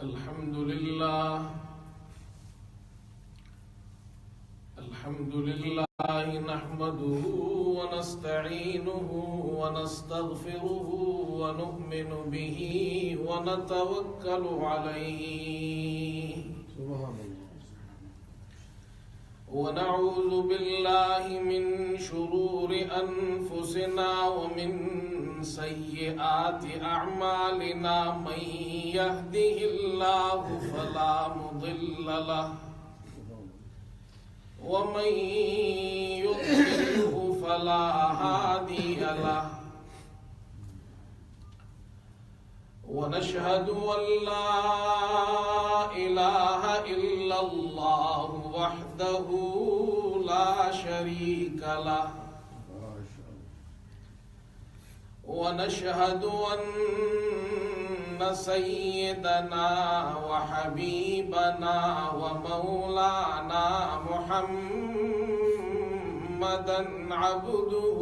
الحمد لله نحمده ونستعينه ونستغفره ونؤمن به ونتوكل عليه ونعوذ بالله من شرور أنفسنا ومن سيئات أعمالنا من يهده الله فلا مضل له ومن يضلله فلا هادي له ونشهد أن لا إله إلا الله وحده لا شريك له ونشهد أن سيدنا وحبيبنا ومولانا محمدا عبده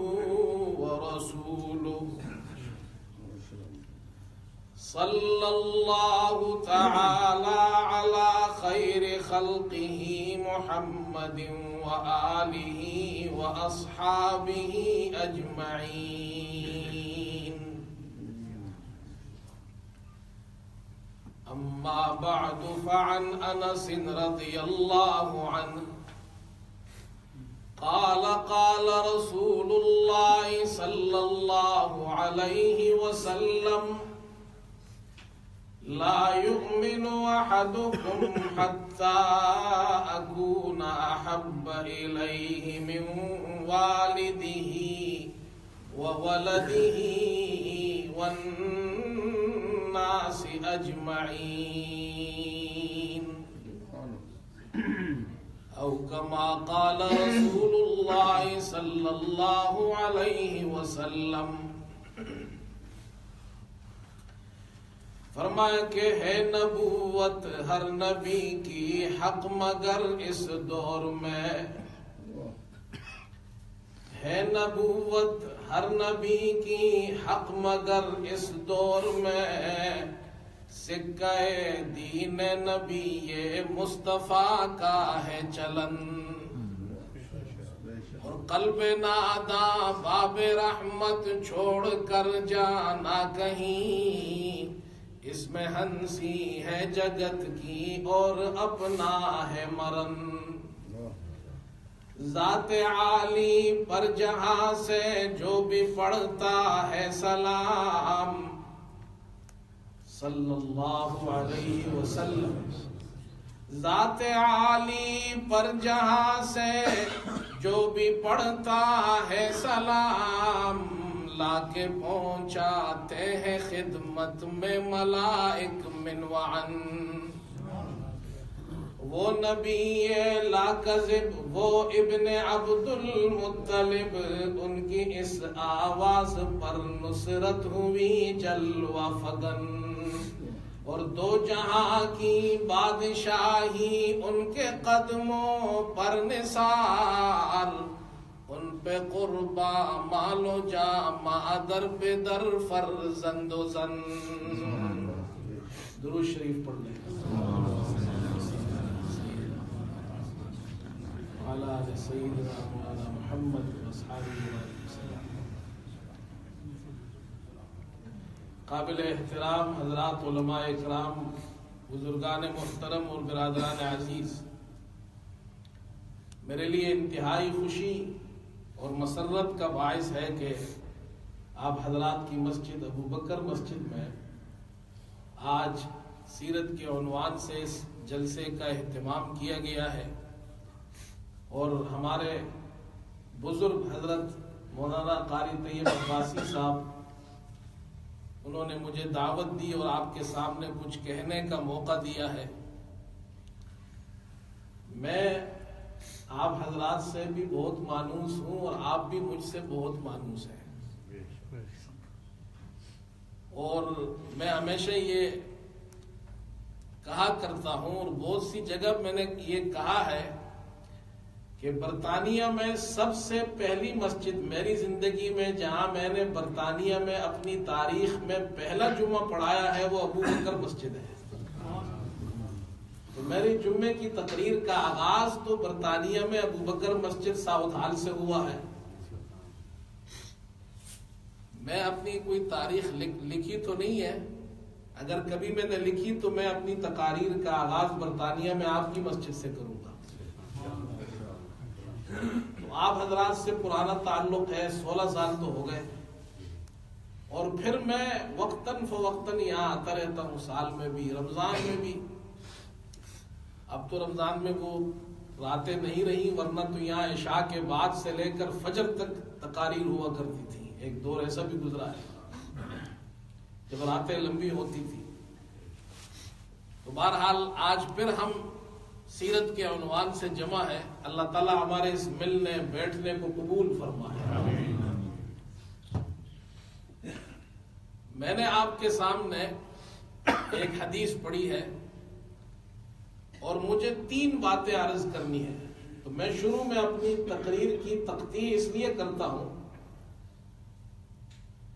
ورسوله صلى الله تعالى على خير خلقه محمد وآله وأصحابه أجمعين أما بعد فعن أنس رضي الله عنه قال قال رسول الله صلى الله عليه وسلم لا يؤمن أحدكم حتى أكون أحب إليه من والده وولده والناس أجمعين أو كما قال رسول الله صلى الله عليه وسلم فرمایا کہ ہے نبوت ہر نبی کی حق مگر اس دور میں، ہے نبوت ہر نبی کی حق مگر اس دور میں، سکہ دین نبی یہ مصطفیٰ کا ہے چلن، اور قلب ناداں باب رحمت چھوڑ کر جانا کہیں، اس میں ہنسی ہے جگت کی اور اپنا ہے مرن، ذات عالی پر جہاں سے جو بھی پڑھتا ہے سلام صلی اللہ علیہ وسلم، ذات عالی پر جہاں سے جو بھی پڑھتا ہے سلام، لا کے پہنچاتے ہیں خدمت میں ملائک من وعن، وہ نبی لا کذب وہ ابن عبد المطلب، ان کی اس آواز پر نصرت ہوئی جلوہ فگن، اور دو جہاں کی بادشاہی ان کے قدموں پر نثار، ان پہ قربا مال و جامع در پہ در فرزند و زن، درود شریف پڑھ لیں علی آل سیدنا مولانا محمد واصحابہ وسلم۔ قابل احترام حضرات علماء اکرام، بزرگان محترم اور برادران عزیز، میرے لیے انتہائی خوشی اور مسرت کا باعث ہے کہ آپ حضرات کی مسجد ابو بکر مسجد میں آج سیرت کے عنوان سے اس جلسے کا اہتمام کیا گیا ہے، اور ہمارے بزرگ حضرت مولانا قاری طیب عباسی صاحب انہوں نے مجھے دعوت دی اور آپ کے سامنے کچھ کہنے کا موقع دیا ہے۔ میں آپ حضرات سے بھی بہت مانوس ہوں اور آپ بھی مجھ سے بہت مانوس ہیں، اور میں ہمیشہ یہ کہا کرتا ہوں اور بہت سی جگہ میں نے یہ کہا ہے کہ برطانیہ میں سب سے پہلی مسجد میری زندگی میں جہاں میں نے برطانیہ میں اپنی تاریخ میں پہلا جمعہ پڑھایا ہے وہ ابو بکر مسجد ہے، تو میری جمعے کی تقریر کا آغاز تو برطانیہ میں ابو بکر مسجد ساؤتھ ہال سے ہوا ہے. میں اپنی کوئی تاریخ لکھی تو نہیں ہے، اگر کبھی میں نے لکھی تو میں اپنی تقاریر کا آغاز برطانیہ میں آپ کی مسجد سے کروں گا. تو آپ حضرات سے پرانا تعلق ہے، 16 سال تو ہو گئے. اور پھر میں وقتاً فوقتاً یہاں آتا رہتا ہوں، سال میں بھی، رمضان میں بھی. اب تو رمضان میں وہ راتیں نہیں رہی، ورنہ تو یہاں عشاء کے بعد سے لے کر فجر تک تقاریر ہوا کرتی تھی. ایک دور ایسا بھی گزرا ہے جب راتیں لمبی ہوتی تھی. تو بہرحال آج پھر ہم سیرت کے عنوان سے جمع ہے. اللہ تعالیٰ ہمارے اس ملنے بیٹھنے کو قبول فرمائے. میں نے آپ کے سامنے ایک حدیث پڑھی ہے اور مجھے 3 باتیں عرض کرنی ہے. تو میں شروع میں اپنی تقریر کی تقطیع اس لیے کرتا ہوں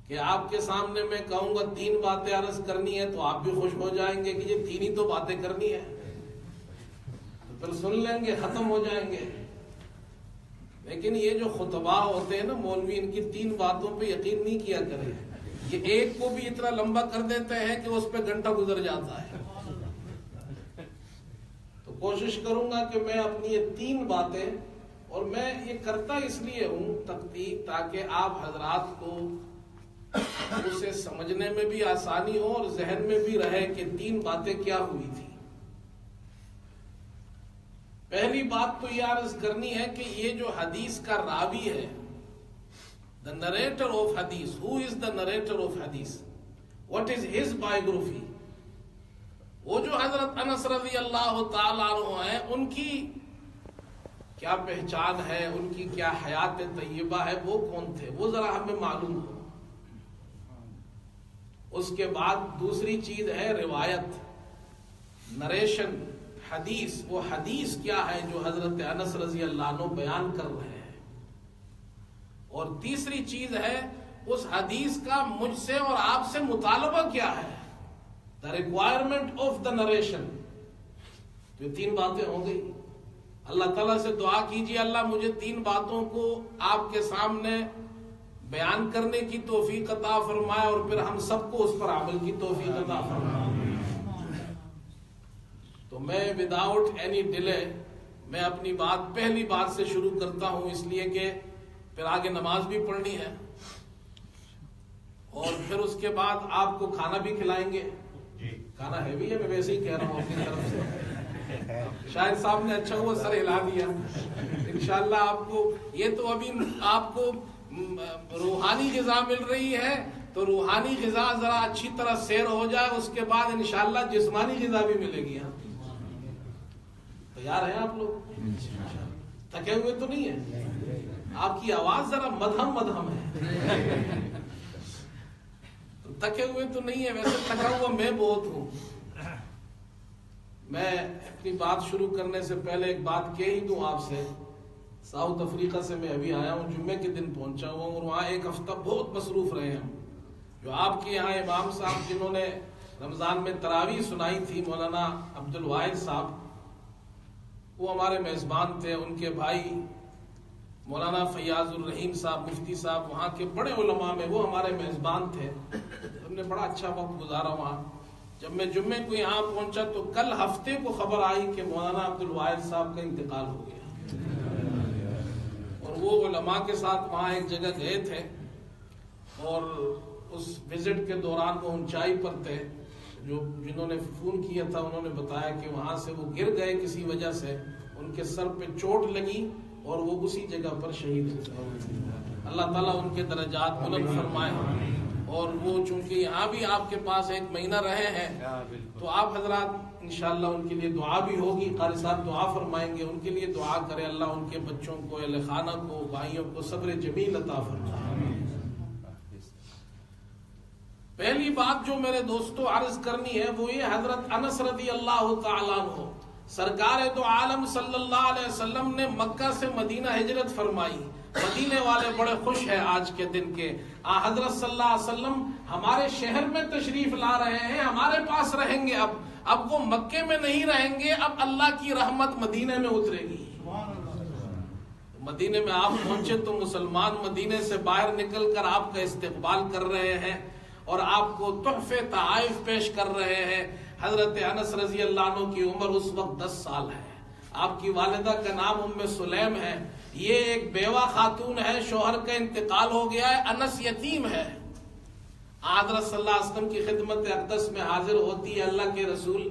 کہ آپ کے سامنے میں کہوں گا 3 باتیں عرض کرنی ہے تو آپ بھی خوش ہو جائیں گے کہ یہ 3 ہی تو باتیں کرنی ہے، تو پھر سن لیں گے، ختم ہو جائیں گے. لیکن یہ جو خطبہ ہوتے ہیں نا مولوی، ان کی 3 باتوں پہ یقین نہیں کیا کریں. یہ ایک کو بھی اتنا لمبا کر دیتے ہیں کہ اس پہ گھنٹہ گزر جاتا ہے. تو کوشش کروں گا کہ میں اپنی یہ 3 باتیں، اور میں یہ کرتا اس لیے ہوں تقطیع تاکہ آپ حضرات کو اسے سمجھنے میں بھی آسانی ہو اور ذہن میں بھی رہے کہ 3 باتیں کیا ہوئی تھی. پہلی بات تو یہ عرض کرنی ہے کہ یہ جو حدیث کا راوی ہے، the narrator of hadith, who is the narrator of hadith, what is his biography, وہ جو حضرت انس رضی اللہ تعالیٰ عنہ ہیں، ان کی کیا پہچان ہے، ان کی کیا حیات طیبہ ہے، وہ کون تھے، وہ ذرا ہمیں معلوم ہو. اس کے بعد دوسری چیز ہے روایت، نریشن، حدیث. وہ حدیث کیا ہے جو حضرت انس رضی اللہ عنہ بیان کر رہے ہیں. اور تیسری چیز ہے اس حدیث کا مجھ سے اور آپ سے مطالبہ کیا ہے، the requirement of the narration. تو یہ 3 باتیں ہو گئی. اللہ تعالیٰ سے دعا کیجیے اللہ مجھے 3 باتوں کو آپ کے سامنے بیان کرنے کی توفیق عطا فرمائے اور پھر ہم سب کو اس پر عمل کی توفیق عطا فرمائے. تو میں وداؤٹ اینی ڈیلے میں اپنی بات پہلی بات سے شروع کرتا ہوں، اس لیے کہ پھر آگے نماز بھی پڑھنی ہے اور پھر اس کے بعد آپ کو کھانا بھی کھلائیں گے. کھانا ہیوی ہے، میں ویسے ہی کہہ رہا ہوں اپنی طرف سے. شاہد صاحب نے اچھا ہوا سر ہلا دیا. انشاءاللہ آپ کو یہ تو ابھی آپ کو روحانی غذا مل رہی ہے، تو روحانی غذا ذرا اچھی طرح سیر ہو جائے، اس کے بعد انشاءاللہ جسمانی غذا بھی ملے گی. تیار ہیں آپ لوگ؟ تھکے ہوئے تو نہیں ہیں؟ آپ کی آواز ذرا مدھم ہے. تھکے ہوئے تو نہیں ہے، ویسے تھکا ہوا میں بہت ہوں. میں اپنی بات شروع کرنے سے پہلے ایک بات کہہ ہی دوں آپ سے. ساؤتھ افریقہ سے میں ابھی آیا ہوں، جمعے کے دن پہنچا ہوں اور وہاں 1 ہفتہ بہت مصروف رہے ہم. جو آپ کے یہاں امام صاحب جنہوں نے رمضان میں تراویح سنائی تھی، مولانا عبد الواحد صاحب، وہ ہمارے میزبان تھے. ان کے بھائی مولانا فیاض الرحیم صاحب مفتی صاحب، وہاں کے بڑے علماء میں وہ ہمارے میزبان تھے. ہم نے بڑا اچھا وقت گزارا وہاں. جب میں جمعے کو یہاں پہنچا تو کل ہفتے کو خبر آئی کہ مولانا عبد الواحد صاحب کا انتقال ہو گیا. اور وہ علماء کے ساتھ وہاں ایک جگہ گئے تھے اور اس وزٹ کے دوران وہ اونچائی پر تھے. جنہوں نے فون کیا تھا انہوں نے بتایا کہ وہاں سے وہ گر گئے کسی وجہ سے، ان کے سر پہ چوٹ لگی اور وہ اسی جگہ پر شہید ہو گئے. اللہ تعالیٰ ان کے درجات بلند فرمائے. اور وہ چونکہ یہاں بھی آپ کے پاس 1 مہینہ رہے ہیں تو آپ حضرات انشاءاللہ ان کے لیے دعا بھی ہوگی. قاری صاحب دعا فرمائیں گے، ان کے لیے دعا کرے اللہ ان کے بچوں کو، اہل خانہ کو، بھائیوں کو صبر جمیل عطا فرمائے. پہلی بات جو میرے دوستو عرض کرنی ہے وہ یہ، حضرت انس رضی اللہ تعالیٰ عنہ سرکار دو عالم صلی اللہ علیہ وسلم نے مکہ سے مدینہ ہجرت فرمائی. مدینے والے بڑے خوش ہیں آج کے دن کے. حضرت صلی اللہ علیہ وسلم ہمارے شہر میں تشریف لا رہے ہیں, ہمارے پاس رہیں گے. اب وہ مکے میں نہیں رہیں گے, اب اللہ کی رحمت مدینے میں اترے گی. مدینے میں آپ پہنچے تو مسلمان مدینے سے باہر نکل کر آپ کا استقبال کر رہے ہیں اور آپ کو تحفے تحائف پیش کر رہے ہیں. حضرت انس رضی اللہ عنہ کی عمر اس وقت 10 سال ہے. آپ کی والدہ کا نام ام سلیم ہے. یہ ایک بیوہ خاتون ہے, شوہر کا انتقال ہو گیا ہے, انس یتیم ہے. حضرت صلی اللہ علیہ وسلم کی خدمت اقدس میں حاضر ہوتی ہے, اللہ کے رسول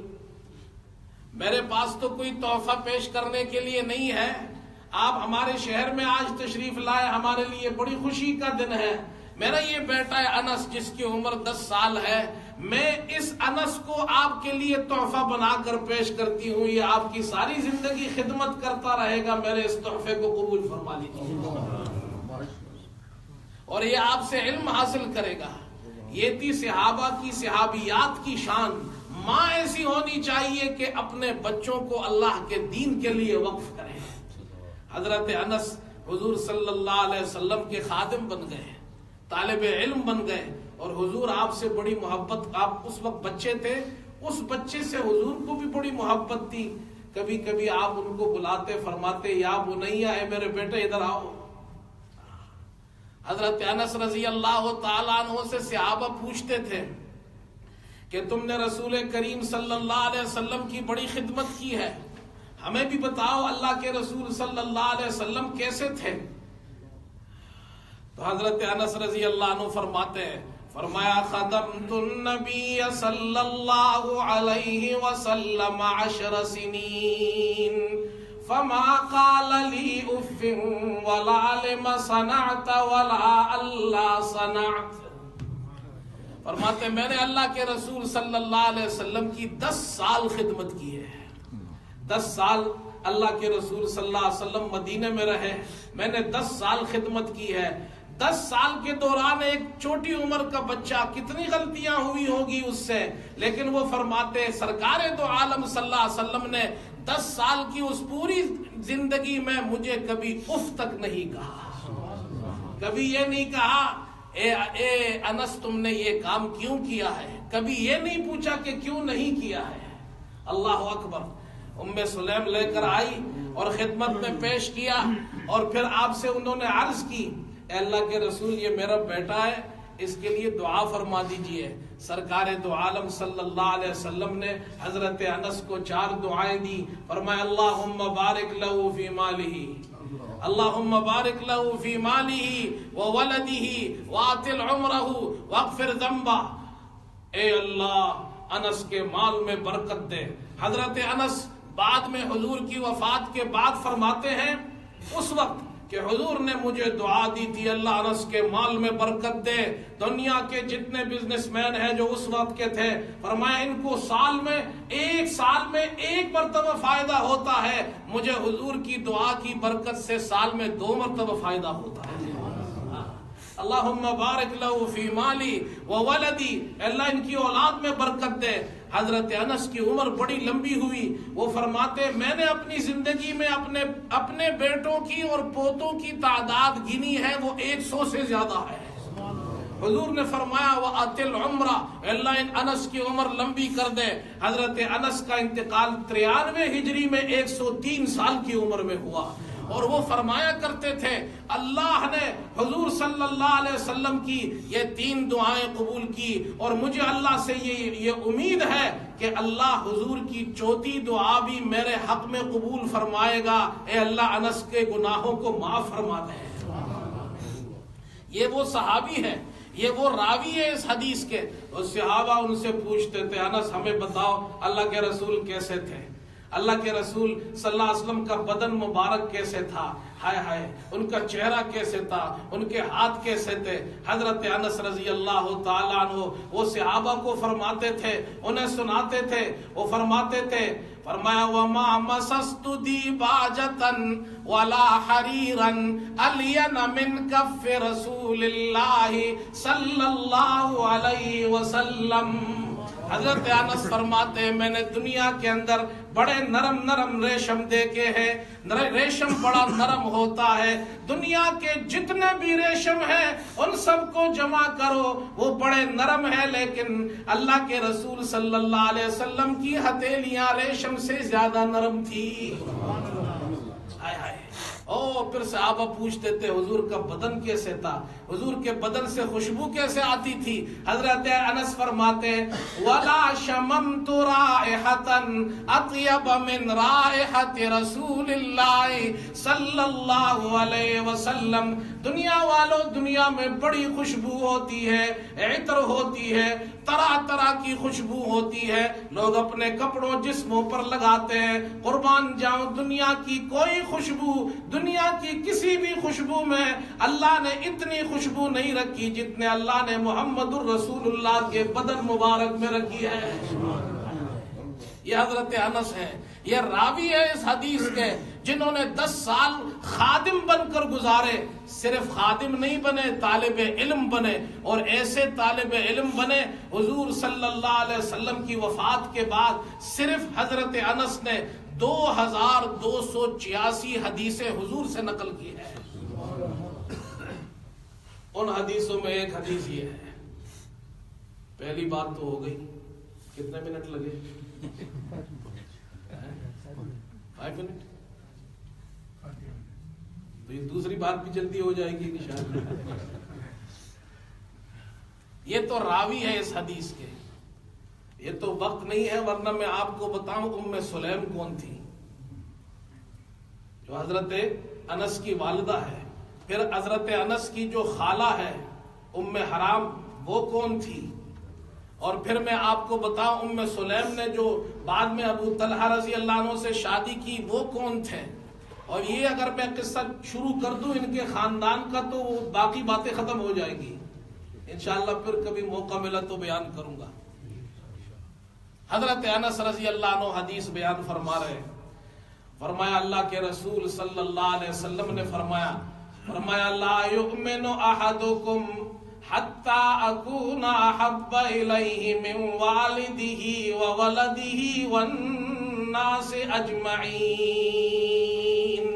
میرے پاس تو کوئی تحفہ پیش کرنے کے لیے نہیں ہے, آپ ہمارے شہر میں آج تشریف لائے, ہمارے لیے بڑی خوشی کا دن ہے. میرا یہ بیٹا ہے انس جس کی عمر 10 سال ہے, میں اس انس کو آپ کے لیے تحفہ بنا کر پیش کرتی ہوں, یہ آپ کی ساری زندگی خدمت کرتا رہے گا, میرے اس تحفے کو قبول فرما لیجیے اور یہ آپ سے علم حاصل کرے گا. یہ تھی صحابہ کی صحابیات کی شان. ماں ایسی ہونی چاہیے کہ اپنے بچوں کو اللہ کے دین کے لیے وقف کرے. حضرت انس حضور صلی اللہ علیہ وسلم کے خادم بن گئے, طالب علم بن گئے, اور حضور آپ سے بڑی محبت, آپ اس وقت بچے تھے, اس بچے سے حضور کو بھی بڑی محبت تھی. کبھی کبھی آپ ان کو بلاتے, فرماتے یا بنیا, اے میرے بیٹے ادھر آؤ. حضرت انس رضی اللہ تعالیٰ عنہ سے صحابہ پوچھتے تھے کہ تم نے رسول کریم صلی اللہ علیہ وسلم کی بڑی خدمت کی ہے, ہمیں بھی بتاؤ اللہ کے رسول صلی اللہ علیہ وسلم کیسے تھے. تو حضرت انس رضی اللہ عنہ فرماتے ہیں, فرمایا خدمت النبی صلی اللہ علیہ وسلم 10 سنین فما قال لی اف ولا لما صنعت ولا اللہ صنعت. فرماتے میں نے اللہ کے رسول صلی اللہ علیہ وسلم کی 10 سال خدمت کی ہے. 10 سال اللہ کے رسول صلی اللہ علیہ وسلم مدینے میں رہے, میں نے 10 سال خدمت کی ہے. 10 سال کے دوران ایک چھوٹی عمر کا بچہ کتنی غلطیاں ہوئی ہوگی اس سے, لیکن وہ فرماتے سرکار دو عالم صلی اللہ علیہ وسلم نے 10 سال کی اس پوری زندگی میں مجھے کبھی اف تک نہیں کہا, کبھی یہ نہیں کہا اے انس تم نے یہ کام کیوں کیا ہے, کبھی یہ نہیں پوچھا کہ کیوں نہیں کیا ہے. اللہ اکبر. ام سلیم لے کر آئی اور خدمت میں پیش کیا, اور پھر آپ سے انہوں نے عرض کی اے اللہ کے رسول یہ میرا بیٹا ہے, اس کے لیے دعا فرما دیجئے. سرکار دو عالم صلی اللہ علیہ وسلم نے حضرت انس کو 4 دعائیں دی. فرمایا اللہم بارک لہ فی مالہ, اللہم بارک لہ فی مالہ وولدہ واطل عمرہ واغفر ذنبہ. اے اللہ انس کے مال میں برکت دے. حضرت انس بعد میں حضور کی وفات کے بعد فرماتے ہیں اس وقت کہ حضور نے مجھے دعا دی تھی اللہ انس کے مال میں برکت دے. دنیا کے جتنے بزنس مین ہیں جو اس وقت کے تھے, فرمایا ان کو سال میں ایک مرتبہ فائدہ ہوتا ہے, مجھے حضور کی دعا کی برکت سے سال میں 2 مرتبہ فائدہ ہوتا ہے. اللہم بارک لہ فی مالی وولدی, اللہ ان کی اولاد میں برکت دے. حضرت انس کی عمر بڑی لمبی ہوئی. وہ فرماتے میں نے اپنی زندگی میں اپنے بیٹوں کی اور پوتوں کی تعداد گنی ہے, وہ 100 سے زیادہ ہے. حضور نے فرمایا وَأَطِلْ عُمْرَ, اللہ ان انس کی عمر لمبی کر دے. حضرت انس کا انتقال 93 ہجری میں 103 سال کی عمر میں ہوا, اور وہ فرمایا کرتے تھے اللہ نے حضور صلی اللہ علیہ وسلم کی یہ 3 دعائیں قبول کی, اور مجھے اللہ سے یہ امید ہے کہ اللہ حضور کی 4تھی دعا بھی میرے حق میں قبول فرمائے گا. اے اللہ انس کے گناہوں کو معاف فرما دے. یہ وہ صحابی ہے, یہ وہ راوی ہے اس حدیث کے. اور صحابہ ان سے پوچھتے تھے انس ہمیں بتاؤ اللہ کے رسول کیسے تھے, اللہ کے رسول صلی اللہ علیہ وسلم کا بدن مبارک کیسے تھا, ہائے ہائے ان کا چہرہ کیسے تھا, ان کے ہاتھ کیسے تھے. حضرت انس رضی اللہ تعالیٰ عنہ وہ صحابہ کو فرماتے تھے, انہیں سناتے تھے. وہ فرماتے تھے, فرمایا وَمَا مَسَسْتُ دِيبَاجَةً وَلَا حَرِيرًا أَلْيَنَ مِنْ كَفِّ رَسُولِ اللَّهِ صلی اللہ علیہ وسلم. حضرت انس فرماتے ہیں میں نے دنیا کے اندر بڑے نرم نرم ریشم دیکھے ہیں، ریشم بڑا نرم ہوتا ہے، دنیا کے جتنے بھی ریشم ہیں ان سب کو جمع کرو وہ بڑے نرم ہے، لیکن اللہ کے رسول صلی اللہ علیہ وسلم کی ہتھیلیاں ریشم سے زیادہ نرم تھی۔ پھر صحابہ پوچھتے تھے حضور کا بدن کیسے تھا، حضور کے بدن سے خوشبو کیسے آتی تھی؟ حضرت انس فرماتے ہیں وَلَا شَمَمْتُ رَائِحَةً أَطْيَبَ مِنْ رَائِحَةِ رَسُولِ اللَّهِ صلی اللہ علیہ وسلم۔ دنیا والوں، دنیا میں بڑی خوشبو ہوتی ہے، عطر ہوتی ہے، طرح طرح کی خوشبو ہوتی ہے، لوگ اپنے کپڑوں جسموں پر لگاتے ہیں، قربان جاؤں دنیا کی کوئی خوشبو، دنیا کی کسی بھی خوشبو میں اللہ نے اتنی خوشبو نہیں رکھی جتنے اللہ نے محمد الرسول اللہ کے بدن مبارک میں رکھی ہے۔ یہ حضرت انس ہے، یہ راوی ہے اس حدیث کے، جنہوں نے 10 سال خادم بن کر گزارے، صرف خادم نہیں بنے، طالب علم بنے، اور ایسے طالب علم بنے حضور صلی اللہ علیہ وسلم کی وفات کے بعد صرف حضرت انس نے 2286 حدیثیں حضور سے نقل کی ہے۔ ان حدیثوں میں ایک حدیث یہ ہے، پہلی بات تو ہو گئی، کتنے منٹ لگے؟ 5 منٹ؟ تو یہ دوسری بات بھی جلدی ہو جائے گی انشاءاللہ۔ یہ تو راوی ہے اس حدیث کے، یہ تو وقت نہیں ہے ورنہ میں آپ کو بتاؤں ام سلیم کون تھی، جو حضرت انس کی والدہ ہے، پھر حضرت انس کی جو خالہ ہے ام حرام وہ کون تھی، اور پھر میں آپ کو بتاؤں ام سلیم نے جو بعد میں ابو طلحہ رضی اللہ عنہ سے شادی کی وہ کون تھے، اور یہ اگر میں قصہ شروع کر دوں ان کے خاندان کا تو باقی باتیں ختم ہو جائیں گی، انشاءاللہ پھر کبھی موقع ملا تو بیان کروں گا۔ حضرت انس رضی اللہ عنہ حدیث بیان فرما رہے ہیں، فرمایا اللہ کے رسول صلی اللہ علیہ وسلم نے فرمایا لا یؤمن احدکم حتی اکون احب الیہ من والدہ وولدہ والناس اجمعین۔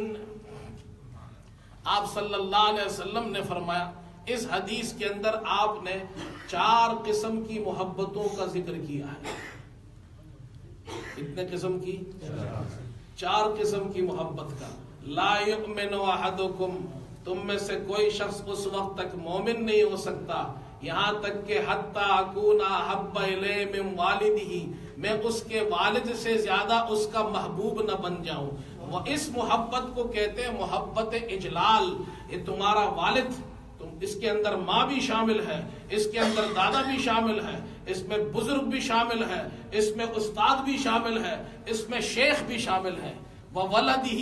آپ صلی اللہ علیہ وسلم نے فرمایا، اس حدیث کے اندر آپ نے 4 قسم کی محبتوں کا ذکر کیا ہے۔ کتنے قسم کی؟ 4 قسم کی محبت کا۔ لا یؤمن احدکم، تم میں سے کوئی شخص اس وقت تک مومن نہیں ہو سکتا یہاں تک کہ حتی اکون احب الیہ من والدہ، میں اس کے والد سے زیادہ اس کا محبوب نہ بن جاؤں۔ وہ اس محبت کو کہتے ہیں محبت اجلال۔ یہ تمہارا والد، اس کے اندر ماں بھی شامل ہے، اس کے اندر دادا بھی شامل ہے، اس میں بزرگ بھی شامل ہے، اس میں استاد بھی شامل ہے، اس میں شیخ بھی شامل ہے۔ وَوَلَدِهِ،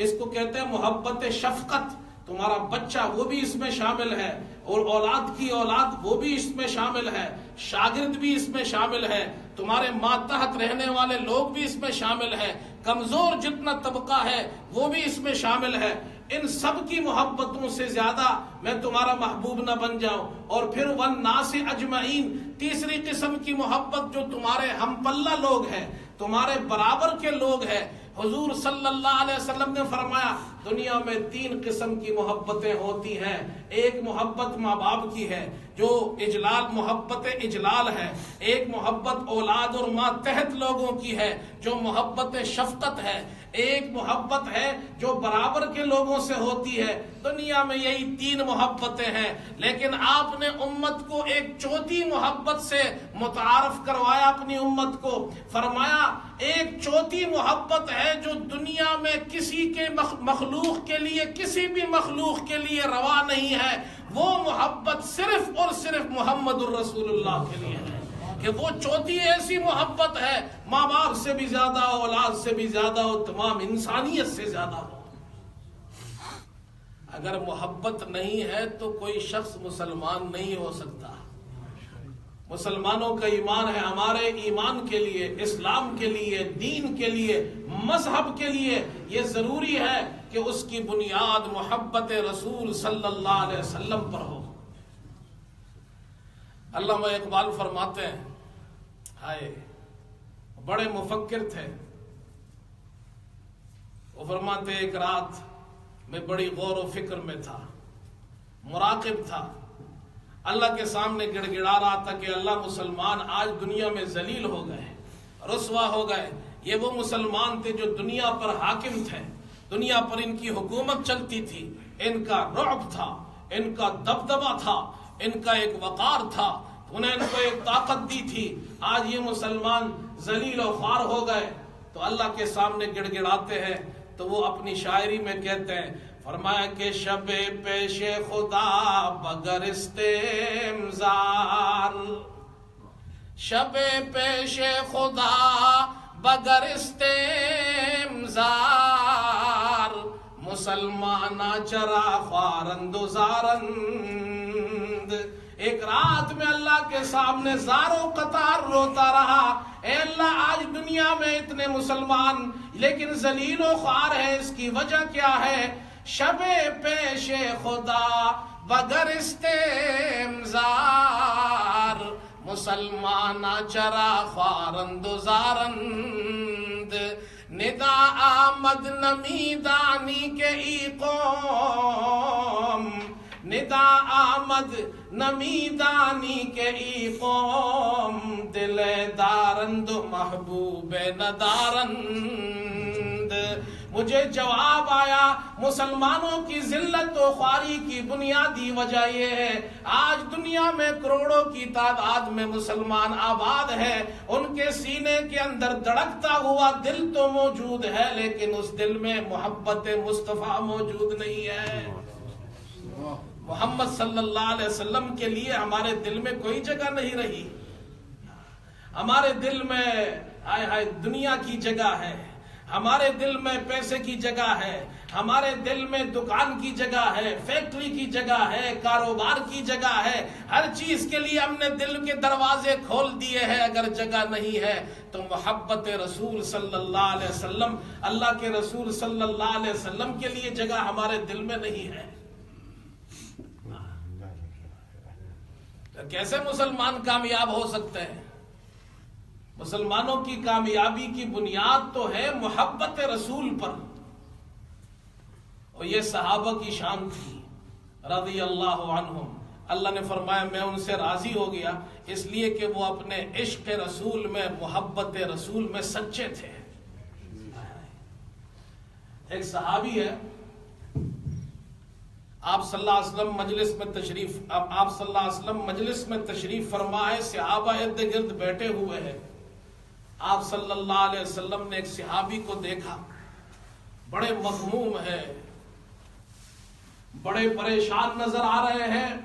اس کو کہتے ہیں محبت شفقت، تمہارا بچہ وہ بھی اس میں شامل ہے، اور اولاد کی اولاد وہ بھی اس میں شامل ہے، شاگرد بھی اس میں شامل ہے، تمہارے ماتحت رہنے والے لوگ بھی اس میں شامل ہے، کمزور جتنا طبقہ ہے وہ بھی اس میں شامل ہے۔ ان سب کی محبتوں سے زیادہ میں تمہارا محبوب نہ بن جاؤں۔ اور پھر والناس اجمعین، تیسری قسم کی محبت جو تمہارے ہم پلہ لوگ ہیں، تمہارے برابر کے لوگ ہیں۔ حضور صلی اللہ علیہ وسلم نے فرمایا دنیا میں 3 قسم کی محبتیں ہوتی ہیں، ایک محبت ماں باپ کی ہے جو اجلال، محبت اجلال ہے، ایک محبت اولاد اور ماتحت لوگوں کی ہے جو محبت شفقت ہے، ایک محبت ہے جو برابر کے لوگوں سے ہوتی ہے۔ دنیا میں یہی 3 محبتیں ہیں، لیکن آپ نے امت کو ایک چوتھی محبت سے متعارف کروایا اپنی امت کو۔ فرمایا ایک چوتھی محبت ہے جو دنیا میں کسی کے مخلوق کے لیے، کسی بھی مخلوق کے لیے روا نہیں ہے، وہ محبت صرف اور صرف محمد الرسول اللہ کے لیے ہے، کہ وہ چوتھی ایسی محبت ہے ماں باپ سے بھی زیادہ، اولاد سے بھی زیادہ، اور تمام انسانیت سے زیادہ ہو۔ اگر محبت نہیں ہے تو کوئی شخص مسلمان نہیں ہو سکتا۔ مسلمانوں کا ایمان ہے، ہمارے ایمان کے لیے، اسلام کے لیے، دین کے لیے، مذہب کے لیے یہ ضروری ہے کہ اس کی بنیاد محبت رسول صلی اللہ علیہ وسلم پر ہو۔ علامہ اقبال فرماتے ہیں ہائے بڑے مفکر تھے. وہ فرماتے ایک رات میں بڑی غور و فکر میں تھا، مراقب تھا، اللہ کے سامنے گڑ گڑا رہا تھا کہ اللہ مسلمان آج دنیا میں ذلیل ہو گئے، رسوا ہو گئے. یہ وہ مسلمان تھے جو دنیا پر حاکم تھے، دنیا پر ان کی حکومت چلتی تھی، ان کا رعب تھا، ان کا دبدبہ تھا، ان کا ایک وقار تھا، انہیں ان کو ایک طاقت دی تھی. آج یہ مسلمان ذلیل و خوار ہو گئے تو اللہ کے سامنے گڑ گڑاتے ہیں. تو وہ اپنی شاعری میں کہتے ہیں، فرمایا کہ شب پیش خدا بگر استمزار، شب پیش خدا بگر استمزار، مسلمانہ چرا خوارند و زارند. ایک رات میں اللہ کے سامنے زاروں قطار روتا رہا، اے اللہ آج دنیا میں اتنے مسلمان لیکن ذلیل و خوار ہے، اس کی وجہ کیا ہے؟ شب پیش خدا بگر استمزار، مسلمانہ چرا خوارند و زارند. ندا آمد نمیدانی کے ای قوم، ندا آمد نمیدانی کے ای قوم، دل دارند و محبوب ندارند. مجھے جواب آیا مسلمانوں کی ذلت و خواری کی بنیادی وجہ یہ ہے آج دنیا میں کروڑوں کی تعداد میں مسلمان آباد ہے، ان کے سینے کے اندر دھڑکتا ہوا دل تو موجود ہے لیکن اس دل میں محبت مصطفیٰ موجود نہیں ہے. محمد صلی اللہ علیہ وسلم کے لیے ہمارے دل میں کوئی جگہ نہیں رہی. ہمارے دل میں ہائے ہائے دنیا کی جگہ ہے، ہمارے دل میں پیسے کی جگہ ہے، ہمارے دل میں دکان کی جگہ ہے، فیکٹری کی جگہ ہے، کاروبار کی جگہ ہے. ہر چیز کے لیے ہم نے دل کے دروازے کھول دیے ہیں. اگر جگہ نہیں ہے تو محبت رسول صلی اللہ علیہ وسلم، اللہ کے رسول صلی اللہ علیہ وسلم کے لیے جگہ ہمارے دل میں نہیں ہے. کیسے مسلمان کامیاب ہو سکتے ہیں؟ مسلمانوں کی کامیابی کی بنیاد تو ہے محبت رسول پر، اور یہ صحابہ کی شان تھی رضی اللہ عنہم. اللہ نے فرمایا میں ان سے راضی ہو گیا اس لیے کہ وہ اپنے عشق رسول میں، محبت رسول میں سچے تھے. ایک صحابی ہے، آپ صلی اللہ علیہ وسلم مجلس میں تشریف فرما ہے، صحابہ ارد گرد بیٹھے ہوئے ہیں. آپ صلی اللہ علیہ وسلم نے ایک صحابی کو دیکھا، بڑے مغموم ہے، بڑے پریشان نظر آ رہے ہیں.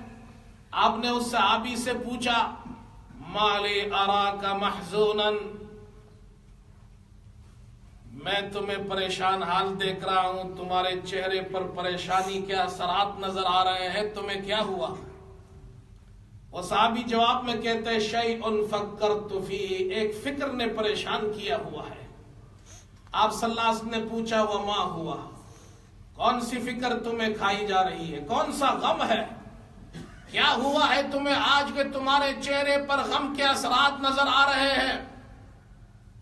آپ نے اس صحابی سے پوچھا ما لی اراک محزونا، میں تمہیں پریشان حال دیکھ رہا ہوں، تمہارے چہرے پر پریشانی کے اثرات نظر آ رہے ہیں، تمہیں کیا ہوا؟ وہ صحابی جواب میں کہتے ہیں شیء فکرت فیہ، ایک فکر نے پریشان کیا ہوا ہے. آپ صلی اللہ علیہ وسلم نے پوچھا وما ہوا، کون سی فکر تمہیں کھائی جا رہی ہے، کون سا غم ہے، کیا ہوا ہے تمہیں آج کے تمہارے چہرے پر غم کے اثرات نظر آ رہے ہیں؟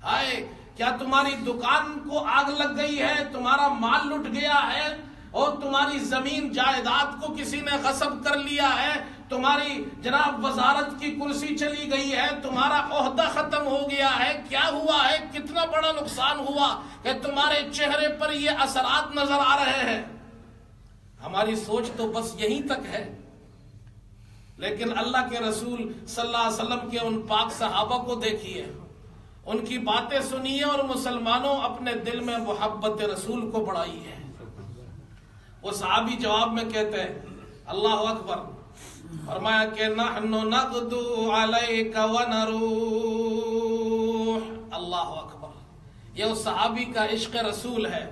ہائے کیا تمہاری دکان کو آگ لگ گئی ہے، تمہارا مال لٹ گیا ہے، اور تمہاری زمین جائیداد کو کسی نے غصب کر لیا ہے، تمہاری جناب وزارت کی کرسی چلی گئی ہے، تمہارا عہدہ ختم ہو گیا ہے، کیا ہوا ہے، کتنا بڑا نقصان ہوا کہ تمہارے چہرے پر یہ اثرات نظر آ رہے ہیں؟ ہماری سوچ تو بس یہیں تک ہے، لیکن اللہ کے رسول صلی اللہ علیہ وسلم کے ان پاک صحابہ کو دیکھیے، ان کی باتیں سنیے اور مسلمانوں اپنے دل میں محبت رسول کو بڑھائی ہے. وہ صحابی جواب میں کہتے ہیں اللہ اکبر، فرمایا کہ نحن نغدو علیک ونروح. اللہ اکبر، یہ اس صحابی کا عشق رسول ہے.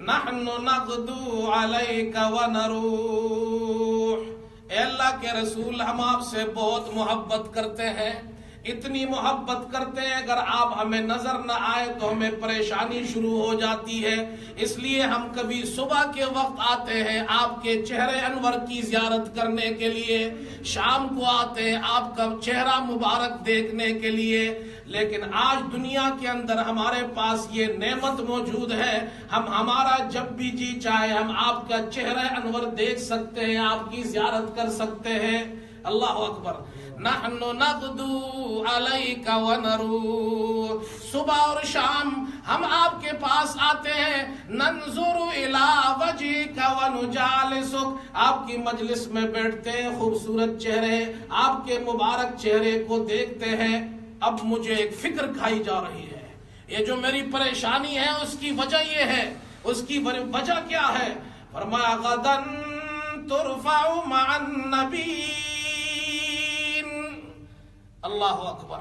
نحن نغدو علیک ونروح، اے اللہ کے رسول ہم آپ سے بہت محبت کرتے ہیں اتنی محبت کرتے ہیں اگر آپ ہمیں نظر نہ آئے تو ہمیں پریشانی شروع ہو جاتی ہے. اس لیے ہم کبھی صبح کے وقت آتے ہیں آپ کے چہرے انور کی زیارت کرنے کے لیے، شام کو آتے ہیں آپ کا چہرہ مبارک دیکھنے کے لیے. لیکن آج دنیا کے اندر ہمارے پاس یہ نعمت موجود ہے، ہمارا جب بھی جی چاہے ہم آپ کا چہرہ انور دیکھ سکتے ہیں، آپ کی زیارت کر سکتے ہیں. اللہ اکبر. نحن نغدو علیک ونرو، صبح اور شام ہم آپ کے پاس آتے ہیں. ننظر الی وجهک ونجالسک، آپ کی مجلس میں بیٹھتے ہیں، خوبصورت چہرے آپ کے مبارک چہرے کو دیکھتے ہیں. اب مجھے ایک فکر کھائی جا رہی ہے، یہ جو میری پریشانی ہے اس کی وجہ یہ ہے. اس کی وجہ کیا ہے؟ فرمایا غدن ترفع مع النبی. اللہ اکبر.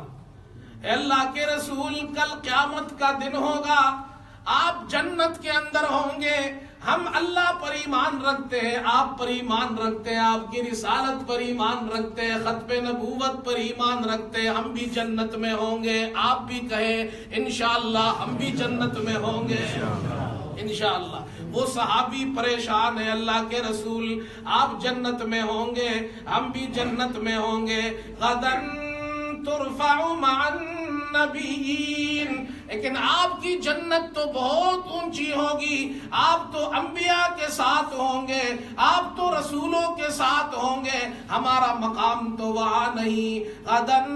اے اللہ کے رسول، کل قیامت کا دن ہوگا، آپ جنت کے اندر ہوں گے. ہم اللہ پر ایمان رکھتے ہیں، آپ پر ایمان رکھتے ہیں، آپ کی رسالت پر ایمان رکھتے ہیں، ختم نبوت پر ایمان رکھتے ہیں. ہم بھی جنت میں ہوں گے. آپ بھی کہیں انشاءاللہ ہم بھی جنت میں ہوں گے انشاءاللہ. وہ صحابی پریشان ہے، اللہ کے رسول آپ جنت میں ہوں گے، ہم بھی جنت میں ہوں گے. غدن ترفع مع النبیین، لیکن آپ کی جنت تو بہت اونچی ہوگی. آپ تو انبیاء کے ساتھ ہوں گے، آپ تو رسولوں کے ساتھ ہوں گے. ہمارا مقام تو وہاں نہیں. غدن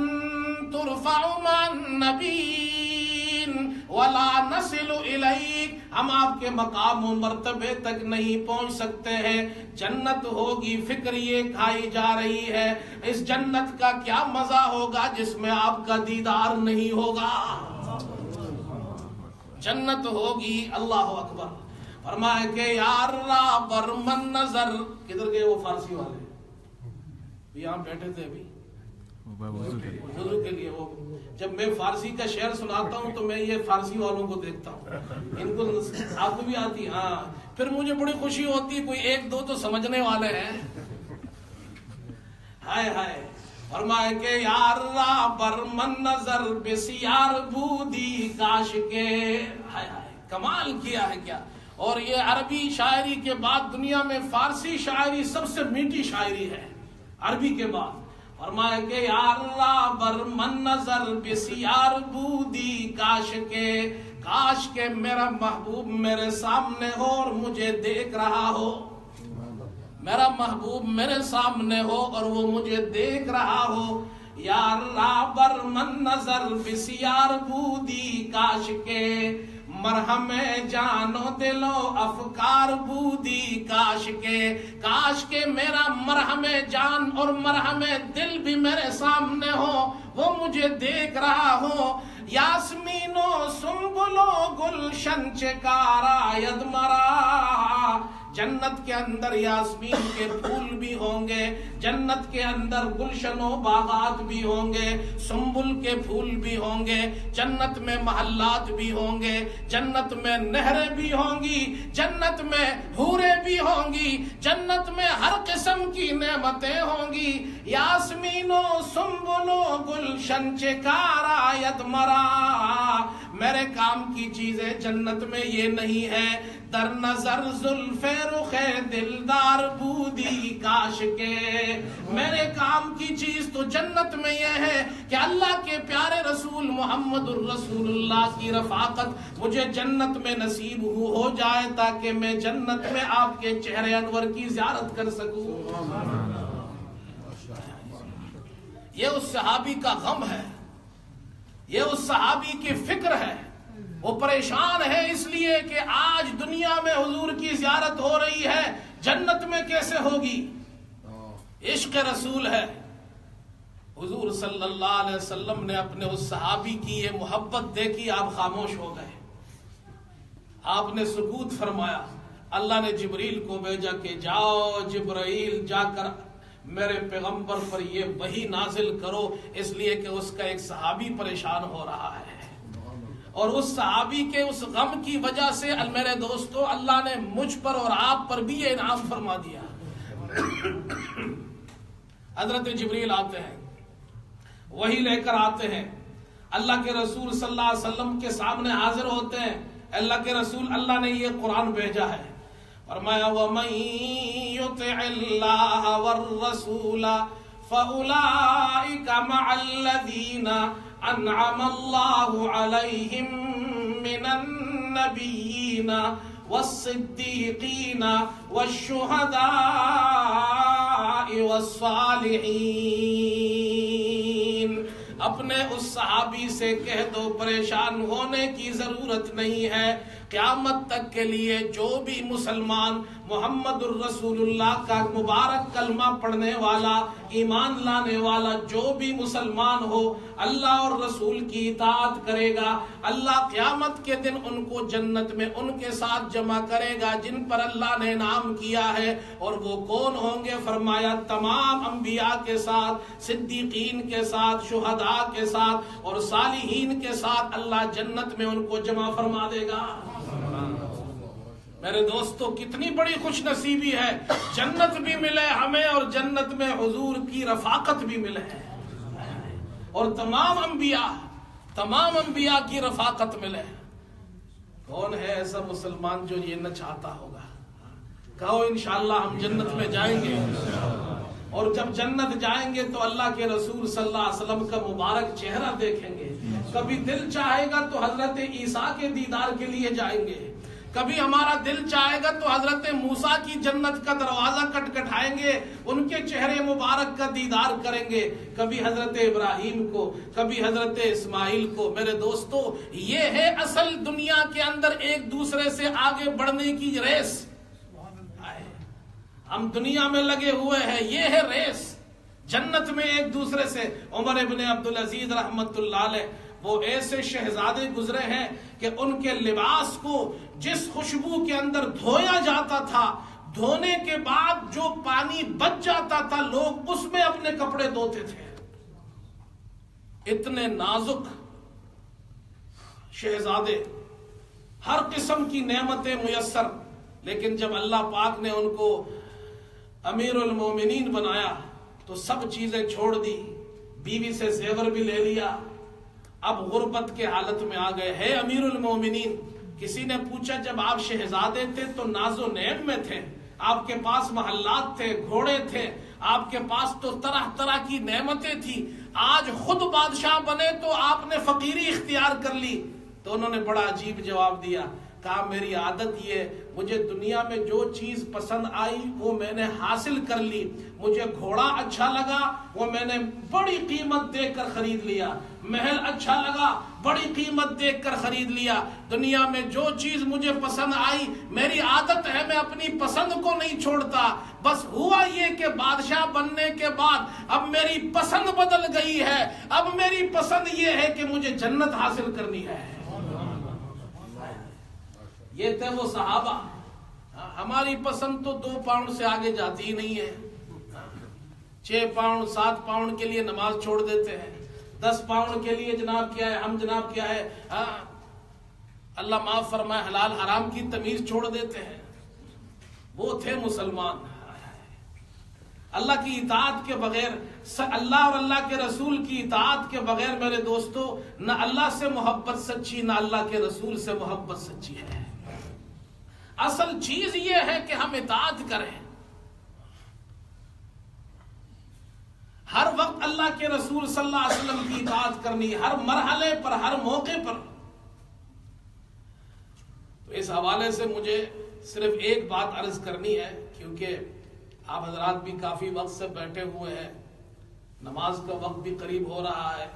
ترفع مع النبیین ولا نصل الیک، ہم آپ کے مقام و مرتبے تک نہیں پہنچ سکتے ہیں. جنت ہوگی، فکر یہ کھائی جا رہی ہے اس جنت کا کیا مزہ ہوگا جس میں آپ کا دیدار نہیں ہوگا. جنت ہوگی. اللہ اکبر. فرمائے کہ یار پر من نظر. کدھر گئے وہ فارسی والے؟ یہاں بیٹھے تھے ابھی وضو کے لیے. وہ جب میں فارسی کا شعر سناتا ہوں تو میں یہ فارسی والوں کو دیکھتا ہوں، ان کو آپ کو بھی آتی. ہاں، پھر مجھے بڑی خوشی ہوتی ہے کوئی ایک دو تو سمجھنے والے ہیں. ہائے ہائے. فرمائے کہ یار پر من نظر بسیار بودی کاش کے. ہائے ہائے، کمال کیا ہے کیا. اور یہ عربی شاعری کے بعد دنیا میں فارسی شاعری سب سے میٹھی شاعری ہے عربی کے بعد. فرمائے کہ یا اللہ بر من نظر بسیار بودی کاش کے میرا محبوب میرے سامنے ہو اور مجھے دیکھ رہا ہو. میرا محبوب میرے سامنے ہو اور وہ مجھے دیکھ رہا ہو. یا اللہ بر من نظر بسیار بودی کاش کے مرہم جانو دلو افکار بودی کاش کے میرا مرہم جان اور مرہم دل بھی میرے سامنے ہو، وہ مجھے دیکھ رہا ہو. یاسمینو سنبلو گلشن چکارا ید مرا. جنت کے اندر یاسمین کے پھول بھی ہوں گے، جنت کے اندر گلشن و باغات بھی ہوں گے، سنبل کے پھول بھی ہوں گے، جنت میں محلات بھی ہوں گے، جنت میں نہریں بھی ہوں گی، جنت میں حوریں بھی ہوں گی، جنت میں ہر قسم کی نعمتیں ہوں گی. یاسمین و سنبل و گلشن چکارا ید مرا. میرے کام کی چیزیں جنت میں یہ نہیں ہے. در نظر زلف رخ دلدار بودی کاش کے. میرے کام کی چیز تو جنت میں یہ ہے کہ اللہ کے پیارے رسول محمد الرسول اللہ کی رفاقت مجھے جنت میں نصیب ہو جائے تاکہ میں جنت میں آپ کے چہرے انور کی زیارت کر سکوں. یہ اس صحابی کا غم ہے، یہ اس صحابی کی فکر ہے. وہ پریشان ہے اس لیے کہ آج دنیا میں حضور کی زیارت ہو رہی ہے، جنت میں کیسے ہوگی. عشق رسول ہے. حضور صلی اللہ علیہ وسلم نے اپنے اس صحابی کی یہ محبت دیکھی، آپ خاموش ہو گئے، آپ نے سکوت فرمایا. اللہ نے جبریل کو بھیجا کہ جاؤ جبرائیل جا کر میرے پیغمبر پر یہ وحی نازل کرو، اس لیے کہ اس کا ایک صحابی پریشان ہو رہا ہے. اور اس صحابی کے اس غم کی وجہ سے میرے دوستو اللہ نے مجھ پر اور آپ پر بھی یہ انعام فرما دیا. حضرت جبریل آتے ہیں وہی لے کر آتے ہیں، اللہ کے رسول صلی اللہ علیہ وسلم کے سامنے حاضر ہوتے ہیں، اللہ کے رسول، اللہ نے یہ قرآن بھیجا ہے، فرمایا وَمَن يُطِعِ اللَّهَ وَالرَّسُولَ فَأُولَئِكَ مَعَ الَّذِينَ أَنْعَمَ اللَّهُ عَلَيْهِم مِّنَ النَّبِيِّينَ وَالصِّدِّيقِينَ وَالشُّهَدَاءِ وَالصَّالِحِينَ۔ اپنے اس صحابی سے کہہ دو پریشان ہونے کی ضرورت نہیں ہے، قیامت تک کے لیے جو بھی مسلمان محمد الرسول اللہ کا مبارک کلمہ پڑھنے والا، ایمان لانے والا جو بھی مسلمان ہو، اللہ اور رسول کی اطاعت کرے گا، اللہ قیامت کے دن ان کو جنت میں ان کے ساتھ جمع کرے گا جن پر اللہ نے انعام کیا ہے۔ اور وہ کون ہوں گے؟ فرمایا تمام انبیاء کے ساتھ، صدیقین کے ساتھ، شہداء کے ساتھ اور صالحین کے ساتھ اللہ جنت میں ان کو جمع فرما دے گا۔ میرے دوستو کتنی بڑی خوش نصیبی ہے، جنت بھی ملے ہمیں اور جنت میں حضور کی رفاقت بھی ملے، اور تمام انبیاء کی رفاقت ملے۔ کون ہے ایسا مسلمان جو یہ نہ چاہتا ہوگا؟ کہو انشاءاللہ ہم جنت میں جائیں گے، اور جب جنت جائیں گے تو اللہ کے رسول صلی اللہ علیہ وسلم کا مبارک چہرہ دیکھیں گے۔ کبھی دل چاہے گا تو حضرت عیسیٰ کے دیدار کے لیے جائیں گے، کبھی ہمارا دل چاہے گا تو حضرت موسیٰ کی جنت کا دروازہ کھٹکھٹائیں گے، ان کے چہرے مبارک کا دیدار کریں گے، کبھی حضرت ابراہیم کو، کبھی حضرت اسماعیل کو۔ میرے دوستو یہ ہے اصل دنیا کے اندر ایک دوسرے سے آگے بڑھنے کی ریس۔ ہم دنیا میں لگے ہوئے ہیں، یہ ہے ریس جنت میں ایک دوسرے سے۔ عمر ابن عبدالعزیز رحمت اللہ علیہ وہ ایسے شہزادے گزرے ہیں کہ ان کے لباس کو جس خوشبو کے اندر دھویا جاتا تھا، دھونے کے بعد جو پانی بچ جاتا تھا لوگ اس میں اپنے کپڑے دھوتے تھے۔ اتنے نازک شہزادے، ہر قسم کی نعمتیں میسر، لیکن جب اللہ پاک نے ان کو امیر المومنین بنایا تو سب چیزیں چھوڑ دی، بیوی سے زیور بھی لے لیا، اب غربت کے حالت میں آ گئے۔ ہے امیر المومنین، کسی نے پوچھا جب آپ شہزادے تھے تو ناز و نعم میں تھے، آپ کے پاس محلات تھے، گھوڑے تھے، آپ کے پاس تو طرح طرح کی نعمتیں تھی، آج خود بادشاہ بنے تو آپ نے فقیری اختیار کر لی؟ تو انہوں نے بڑا عجیب جواب دیا، کہا میری عادت یہ، مجھے دنیا میں جو چیز پسند آئی وہ میں نے حاصل کر لی، مجھے گھوڑا اچھا لگا وہ میں نے بڑی قیمت دے کر خرید لیا، محل اچھا لگا بڑی قیمت دیکھ کر خرید لیا، دنیا میں جو چیز مجھے پسند آئی، میری عادت ہے میں اپنی پسند کو نہیں چھوڑتا، بس ہوا یہ کہ بادشاہ بننے کے بعد اب میری پسند بدل گئی ہے، اب میری پسند یہ ہے کہ مجھے جنت حاصل کرنی ہے۔ یہ تھے وہ صحابہ۔ ہماری پسند تو 2 پاؤنڈ سے آگے جاتی ہی نہیں ہے، 6 پاؤنڈ 7 پاؤنڈ کے لیے نماز چھوڑ دیتے ہیں، 10 پاؤنڈ کے لیے جناب کیا ہے، ہم جناب کیا ہے، اللہ معاف فرمائے، حلال حرام کی تمیز چھوڑ دیتے ہیں۔ وہ تھے مسلمان۔ اللہ کی اطاعت کے بغیر، اللہ اور اللہ کے رسول کی اطاعت کے بغیر میرے دوستو نہ اللہ سے محبت سچی نہ اللہ کے رسول سے محبت سچی ہے۔ اصل چیز یہ ہے کہ ہم اطاعت کریں، ہر وقت اللہ کے رسول صلی اللہ علیہ وسلم کی اطاعت کرنی، ہر مرحلے پر، ہر موقع پر۔ تو اس حوالے سے مجھے صرف ایک بات عرض کرنی ہے، کیونکہ آپ حضرات بھی کافی وقت سے بیٹھے ہوئے ہیں، نماز کا وقت بھی قریب ہو رہا ہے۔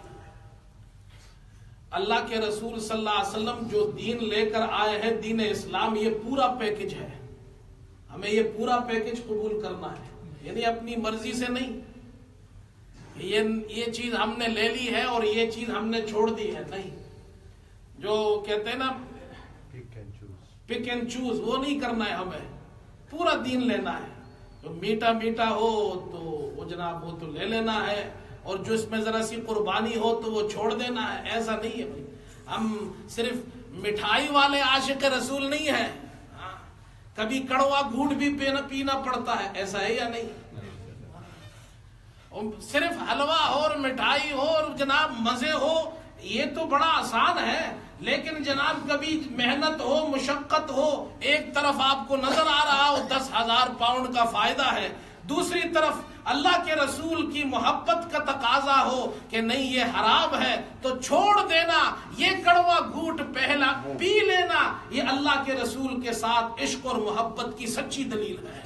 اللہ کے رسول صلی اللہ علیہ وسلم جو دین لے کر آئے ہیں، دین اسلام، یہ پورا پیکج ہے، ہمیں یہ پورا پیکج قبول کرنا ہے، یعنی اپنی مرضی سے نہیں، یہ چیز ہم نے لے لی ہے اور یہ چیز ہم نے چھوڑ دی ہے، نہیں۔ جو کہتے ہیں نا پک اینڈ چوز، وہ نہیں کرنا ہے، ہمیں پورا دین لینا ہے، جو میٹھا میٹھا ہو تو وہ جناب وہ تو لے لینا ہے، اور جو اس میں ذرا سی قربانی ہو تو وہ چھوڑ دینا ہے، ایسا نہیں ہے بھائی۔ ہم صرف مٹھائی والے عاشق رسول نہیں ہیں، کبھی کڑوا گھونٹ بھی پینا پڑتا ہے، ایسا ہے یا نہیں؟ صرف حلوہ ہو اور مٹھائی ہو اور جناب مزے ہو، یہ تو بڑا آسان ہے، لیکن جناب کبھی محنت ہو، مشقت ہو، ایک طرف آپ کو نظر آ رہا ہو 10,000 پاؤنڈ کا فائدہ ہے، دوسری طرف اللہ کے رسول کی محبت کا تقاضا ہو کہ نہیں یہ حرام ہے، تو چھوڑ دینا، یہ کڑوا گھونٹ پہلا پی لینا، یہ اللہ کے رسول کے ساتھ عشق اور محبت کی سچی دلیل ہے۔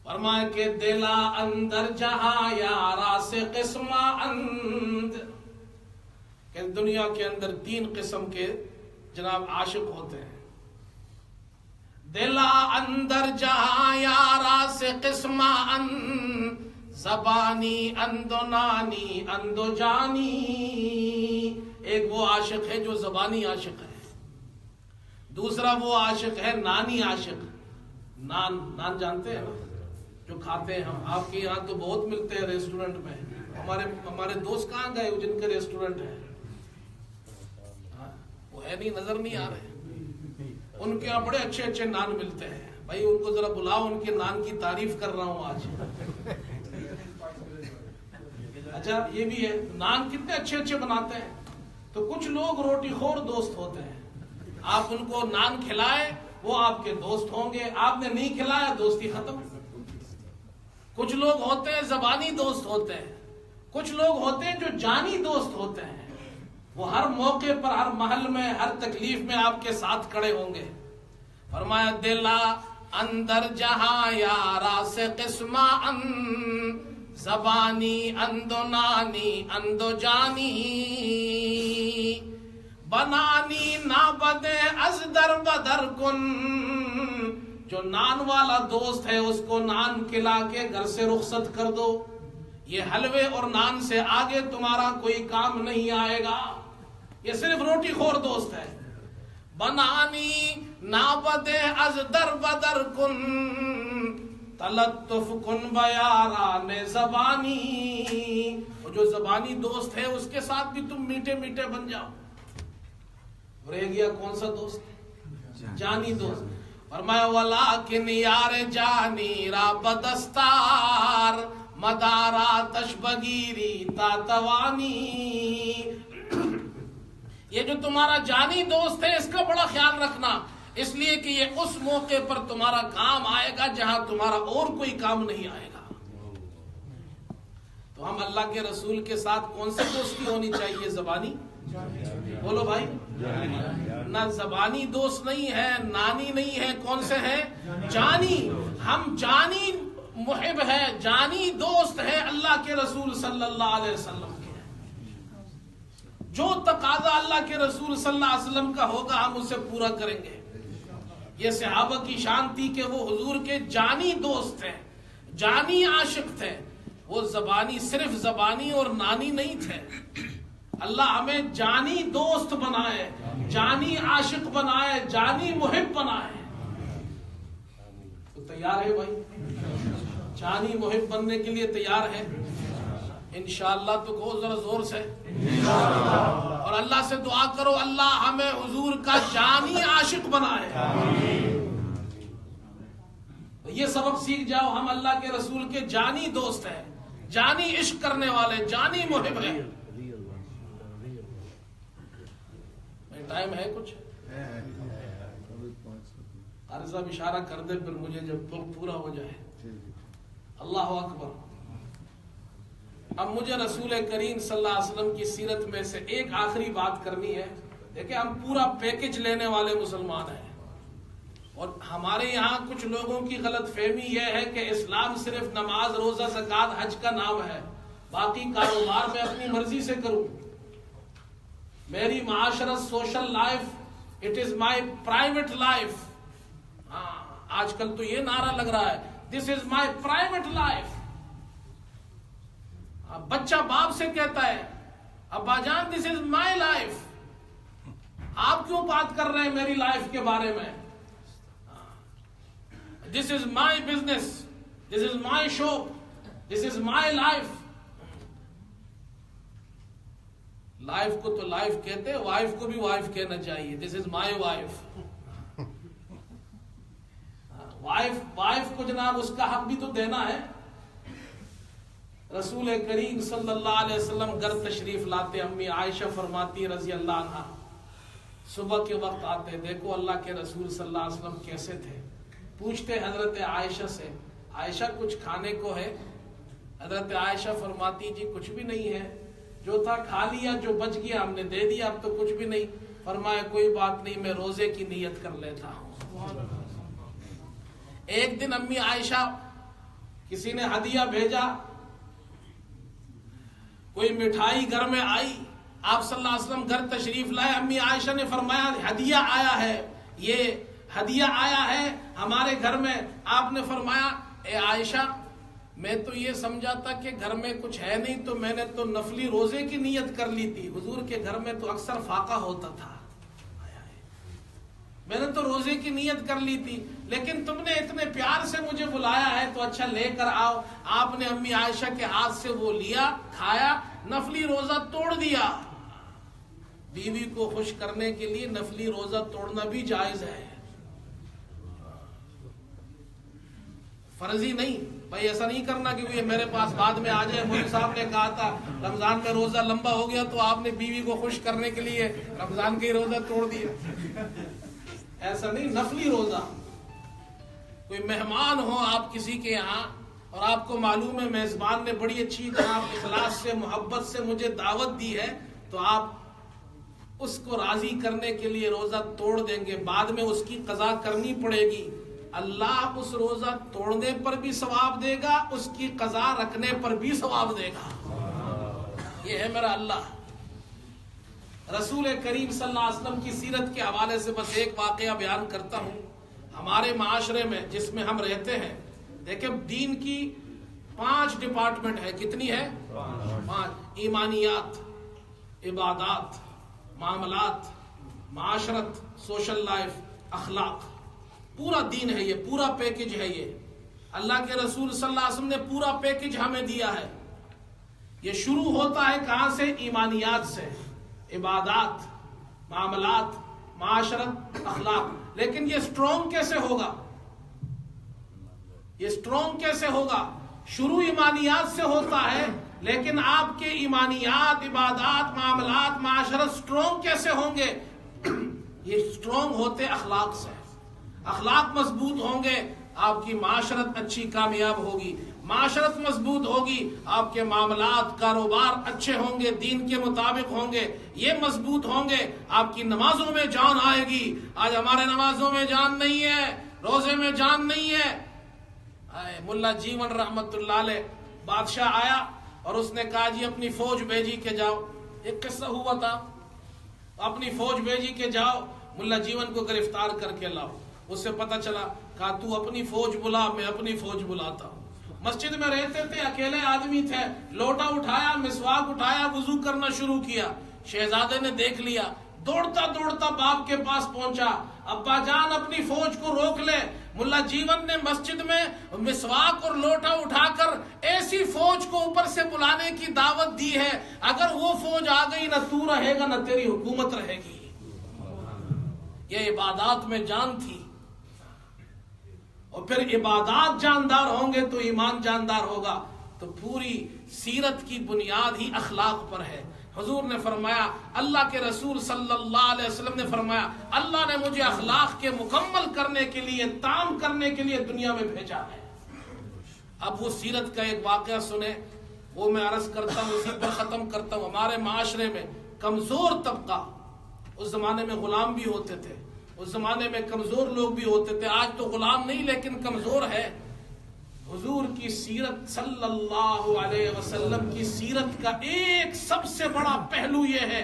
فرمایا کہ دلا اندر جہاں یارا سے قسمہ اند، کہ دنیا کے اندر 3 قسم کے جناب عاشق ہوتے ہیں۔ دلا اندر جہاں یارا سے قسمہ اند، زبانی اندو نانی اندو جانی۔ ایک وہ عاشق ہے جو زبانی عاشق ہے، دوسرا وہ عاشق ہے نانی عاشق۔ نان جانتے ہیں نا، جو کھاتے ہیں ہم، آپ کے یہاں تو بہت ملتے ہیں ریسٹورنٹ میں، ہمارے دوست کہاں گئے جن کے ریسٹورنٹ ہے؟ وہ ہے نہیں، نظر نہیں آ رہے۔ ان کے یہاں بڑے اچھے اچھے نان ملتے ہیں، بھائی ان کو ذرا بلاؤ، ان کے نان کی تعریف کر رہا ہوں آج۔ اچھا یہ بھی ہے، نان کتنے اچھے اچھے بناتے ہیں۔ تو کچھ لوگ روٹی خور دوست ہوتے ہیں، آپ ان کو نان کھلائے وہ آپ کے دوست ہوں گے، آپ نے نہیں کھلایا دوستی ختم۔ کچھ لوگ ہوتے ہیں زبانی دوست ہوتے ہیں، کچھ لوگ ہوتے ہیں جو جانی دوست ہوتے ہیں، وہ ہر موقع پر، ہر محل میں، ہر تکلیف میں آپ کے ساتھ کھڑے ہوں گے۔ فرمایا دلا اندر جہاں یارا سے قسمہ اند، زبانی اندو نانی اندو جانی، بنانی نہ بدے از در بدر کن۔ جو نان والا دوست ہے اس کو نان کھلا کے گھر سے رخصت کر دو، یہ حلوے اور نان سے آگے تمہارا کوئی کام نہیں آئے گا، یہ صرف روٹی خور دوست ہے۔ بنانی نہ بدے از در بدر کن، تلطف کن بیاران زبانی۔ اور جو زبانی دوست ہے اس کے ساتھ بھی تم میٹھے میٹھے بن جاؤ۔ رہ گیا کون سا دوست؟ جانی دوست۔ فرمایا ولیکن یار جانی را بدستار، مدارا تشبگیری تاتوانی۔ یہ جو تمہارا جانی دوست ہے اس کا بڑا خیال رکھنا، اس لیے کہ یہ اس موقع پر تمہارا کام آئے گا جہاں تمہارا اور کوئی کام نہیں آئے گا۔ تو ہم اللہ کے رسول کے ساتھ کون سی دوستی ہونی چاہیے؟ زبانی؟ بولو بھائی، نہ زبانی دوست نہیں ہے، نانی نہیں ہے، کون سے ہیں؟ جانی۔ ہم جانی محب ہے، جانی دوست ہے اللہ کے رسول صلی اللہ علیہ وسلم کے۔ جو تقاضا اللہ کے رسول صلی اللہ علیہ وسلم کا ہوگا ہم اسے پورا کریں گے۔ یہ صحابہ کی شان تھی کہ وہ حضور کے جانی دوست تھے، جانی عاشق تھے، وہ زبانی، صرف زبانی اور نانی نہیں تھے۔ اللہ ہمیں جانی دوست بنائے، جانی عاشق بنائے، جانی محب بنائے۔ تو تیار ہے بھائی؟ جانی محب بننے کے لیے تیار ہے؟ انشاءاللہ تو کہو ذرا زور سے، اور اللہ سے دعا کرو اللہ ہمیں حضور کا جانی عاشق بنائے۔ یہ سبق سیکھ جاؤ، ہم اللہ کے رسول کے جانی دوست ہیں، جانی عشق کرنے والے، جانی محب ہیں۔ ٹائم ہے کچھ؟ قاری صاحب اشارہ کر دے پھر مجھے جب پورا ہو جائے۔ اللہ اکبر۔ اب مجھے رسول کریم صلی اللہ علیہ وسلم کی سیرت میں سے ایک آخری بات کرنی ہے۔ دیکھیں ہم پورا پیکج لینے والے مسلمان ہیں، اور ہمارے یہاں کچھ لوگوں کی غلط فہمی یہ ہے کہ اسلام صرف نماز، روزہ، زکوٰۃ، حج کا نام ہے، باقی کاروبار میں اپنی مرضی سے کروں، میری معاشرت، social life, it is my private life. ہاں آج کل تو یہ نعرہ لگ رہا ہے، دس از مائی پرائیویٹ لائف۔ بچہ باپ سے کہتا ہے ابا جان دس از مائی لائف، آپ کیوں بات کر رہے ہیں میری لائف کے بارے میں؟ This is my business, this is my shop, this is my life. Life کو تو لائف کہتے ہیں، وائف کو بھی وائف کہنا چاہیے، دس از مائی وائف۔ وائف کو جناب اس کا حق بھی تو دینا ہے. رسول کریم صلی اللہ علیہ وسلم گھر تشریف لاتے, امی عائشہ فرماتی رضی اللہ عنہا, صبح کے وقت آتے, دیکھو اللہ کے رسول صلی اللہ علیہ وسلم کیسے تھے. پوچھتے حضرت عائشہ سے, عائشہ کچھ کھانے کو ہے؟ حضرت عائشہ فرماتی جی کچھ بھی نہیں ہے, جو تھا کھا لیا, جو بچ گیا ہم نے دے دیا, اب تو کچھ بھی نہیں. فرمایا کوئی بات نہیں, میں روزے کی نیت کر لیتا ہوں. ایک دن امی عائشہ, کسی نے ہدیہ بھیجا, کوئی مٹھائی گھر میں آئی, آپ صلی اللہ علیہ وسلم گھر تشریف لائے. امی عائشہ نے فرمایا ہدیہ آیا ہے, یہ ہدیہ آیا ہے ہمارے گھر میں. آپ نے فرمایا اے عائشہ, میں تو یہ سمجھا تھا کہ گھر میں کچھ ہے نہیں, تو میں نے تو نفلی روزے کی نیت کر لی تھی. حضور کے گھر میں تو اکثر فاقہ ہوتا تھا, میں نے تو روزے کی نیت کر لی تھی, لیکن تم نے اتنے پیار سے مجھے بلایا ہے تو اچھا لے کر آؤ. آپ نے امی عائشہ کے ہاتھ سے وہ لیا, کھایا, نفلی روزہ توڑ دیا. بیوی کو خوش کرنے کے لیے نفلی روزہ توڑنا بھی جائز ہے, فرضی نہیں. بھائی ایسا نہیں کرنا کہ یہ میرے پاس بعد میں آ جائے, مولوی صاحب نے کہا تھا رمضان میں روزہ لمبا ہو گیا تو آپ نے بیوی کو خوش کرنے کے لیے رمضان کا ہی روزہ توڑ دیا. ایسا نہیں, نفلی روزہ. کوئی مہمان ہو آپ کسی کے یہاں اور آپ کو معلوم ہے میزبان نے بڑی اچھی جناب اخلاص سے محبت سے مجھے دعوت دی ہے, تو آپ اس کو راضی کرنے کے لیے روزہ توڑ دیں گے, بعد میں اس کی قضا کرنی پڑے گی. اللہ اس روزہ توڑنے پر بھی ثواب دے گا, اس کی قضا رکھنے پر بھی ثواب دے گا. یہ ہے میرا اللہ. رسول کریم صلی اللہ علیہ وسلم کی سیرت کے حوالے سے بس ایک واقعہ بیان کرتا ہوں. ہمارے معاشرے میں جس میں ہم رہتے ہیں, دیکھیں دین کی 5 ڈپارٹمنٹ ہے. کتنی ہے؟ 5. ایمانیات, عبادات, معاملات, معاشرت, سوشل لائف, اخلاق. پورا دین ہے یہ, پورا پیکج ہے یہ. اللہ کے رسول صلی اللہ علیہ وسلم نے پورا پیکج ہمیں دیا ہے. یہ شروع ہوتا ہے کہاں سے؟ ایمانیات سے, عبادات, معاملات, معاشرت, اخلاق. لیکن یہ سٹرونگ کیسے ہوگا؟ یہ سٹرونگ کیسے ہوگا؟ شروع ایمانیات سے ہوتا ہے, لیکن آپ کے ایمانیات, عبادات, معاملات, معاشرت سٹرونگ کیسے ہوں گے؟ یہ سٹرونگ ہوتے اخلاق سے. اخلاق مضبوط ہوں گے, آپ کی معاشرت اچھی کامیاب ہوگی. معاشرت مضبوط ہوگی, آپ کے معاملات, کاروبار اچھے ہوں گے, دین کے مطابق ہوں گے. یہ مضبوط ہوں گے, آپ کی نمازوں میں جان آئے گی. آج ہمارے نمازوں میں جان نہیں ہے, روزے میں جان نہیں ہے. ملا جیون رحمت اللہ علیہ, بادشاہ آیا اور اس نے کہا جی اپنی فوج بھیجی کہ جاؤ. ایک قصہ ہوا تھا, اپنی فوج بھیجی کہ جاؤ ملا جیون کو گرفتار کر کے لاؤ. اس سے پتہ چلا, کہا تو اپنی فوج بلا, میں اپنی فوج بلاتا ہوں. مسجد میں رہتے تھے, اکیلے آدمی تھے, لوٹا اٹھایا, مسواک اٹھایا, وضو کرنا شروع کیا. شہزادے نے دیکھ لیا, دوڑتا دوڑتا باپ کے پاس پہنچا, ابا جان اپنی فوج کو روک لے. ملا جیون نے مسجد میں مسواک اور لوٹا اٹھا کر ایسی فوج کو اوپر سے بلانے کی دعوت دی ہے, اگر وہ فوج آ گئی نہ تو رہے گا نہ تیری حکومت رہے گی. یہ عبادات میں جان تھی. اور پھر عبادات جاندار ہوں گے تو ایمان جاندار ہوگا. تو پوری سیرت کی بنیاد ہی اخلاق پر ہے. حضور نے فرمایا, اللہ کے رسول صلی اللہ علیہ وسلم نے فرمایا, اللہ نے مجھے اخلاق کے مکمل کرنے کے لیے, تام کرنے کے لیے دنیا میں بھیجا ہے. اب وہ سیرت کا ایک واقعہ سنیں, وہ میں عرض کرتا ہوں, اسی پر ختم کرتا ہوں. ہمارے معاشرے میں کمزور طبقہ, اس زمانے میں غلام بھی ہوتے تھے, اس زمانے میں کمزور لوگ بھی ہوتے تھے, آج تو غلام نہیں لیکن کمزور ہے. حضور کی سیرت صلی اللہ علیہ وسلم کی سیرت کا ایک سب سے بڑا پہلو یہ ہے,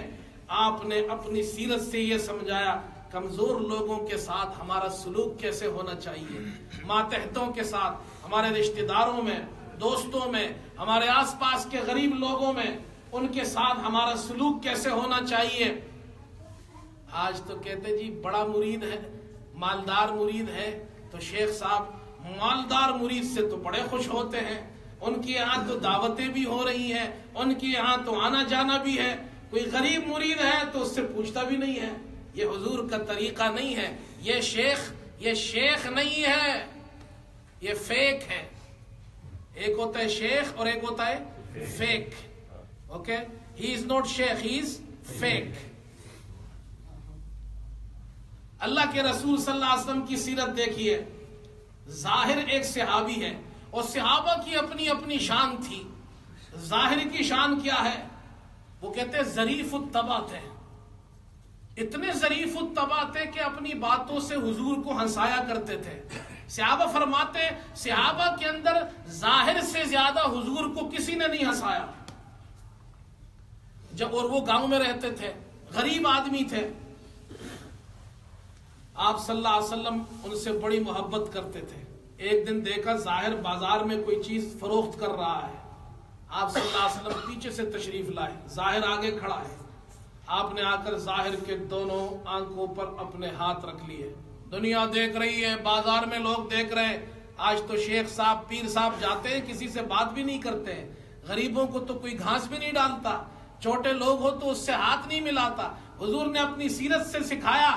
آپ نے اپنی سیرت سے یہ سمجھایا کمزور لوگوں کے ساتھ ہمارا سلوک کیسے ہونا چاہیے, ماتحتوں کے ساتھ, ہمارے رشتہ داروں میں, دوستوں میں, ہمارے آس پاس کے غریب لوگوں میں, ان کے ساتھ ہمارا سلوک کیسے ہونا چاہیے. آج تو کہتے جی بڑا مرید ہے, مالدار مرید ہے, تو شیخ صاحب مالدار مرید سے تو بڑے خوش ہوتے ہیں, ان کے یہاں تو دعوتیں بھی ہو رہی ہیں, ان کے یہاں تو آنا جانا بھی ہے. کوئی غریب مرید ہے تو اس سے پوچھتا بھی نہیں ہے. یہ حضور کا طریقہ نہیں ہے. یہ شیخ نہیں ہے, یہ فیک ہے. ایک ہوتا ہے شیخ اور ایک ہوتا ہے fake. Okay, he is not Sheikh, he is fake. اللہ کے رسول صلی اللہ علیہ وسلم کی سیرت دیکھیے. ظاہر ایک صحابی ہے اور صحابہ کی اپنی اپنی شان تھی. ظاہر کی شان کیا ہے؟ وہ کہتے ہیں ظریف الطبع تھے. اتنے ظریف الطبع تھے کہ اپنی باتوں سے حضور کو ہنسایا کرتے تھے. صحابہ فرماتے صحابہ کے اندر ظاہر سے زیادہ حضور کو کسی نے نہیں ہنسایا. اور وہ گاؤں میں رہتے تھے, غریب آدمی تھے. آپ صلی اللہ علیہ وسلم ان سے بڑی محبت کرتے تھے. ایک دن دیکھا ظاہر بازار میں کوئی چیز فروخت کر رہا ہے. آپ صلی اللہ علیہ وسلم پیچھے سے تشریف لائے, ظاہر آگے کھڑا ہے. آپ نے آ کر ظاہر کے دونوں آنکھوں پر اپنے ہاتھ رکھ لیے. دنیا دیکھ رہی ہے, بازار میں لوگ دیکھ رہے ہیں. آج تو شیخ صاحب پیر صاحب جاتے ہیں, کسی سے بات بھی نہیں کرتے ہیں. غریبوں کو تو کوئی گھاس بھی نہیں ڈالتا, چھوٹے لوگ ہو تو اس سے ہاتھ نہیں ملاتا. حضور نے اپنی سیرت سے سکھایا,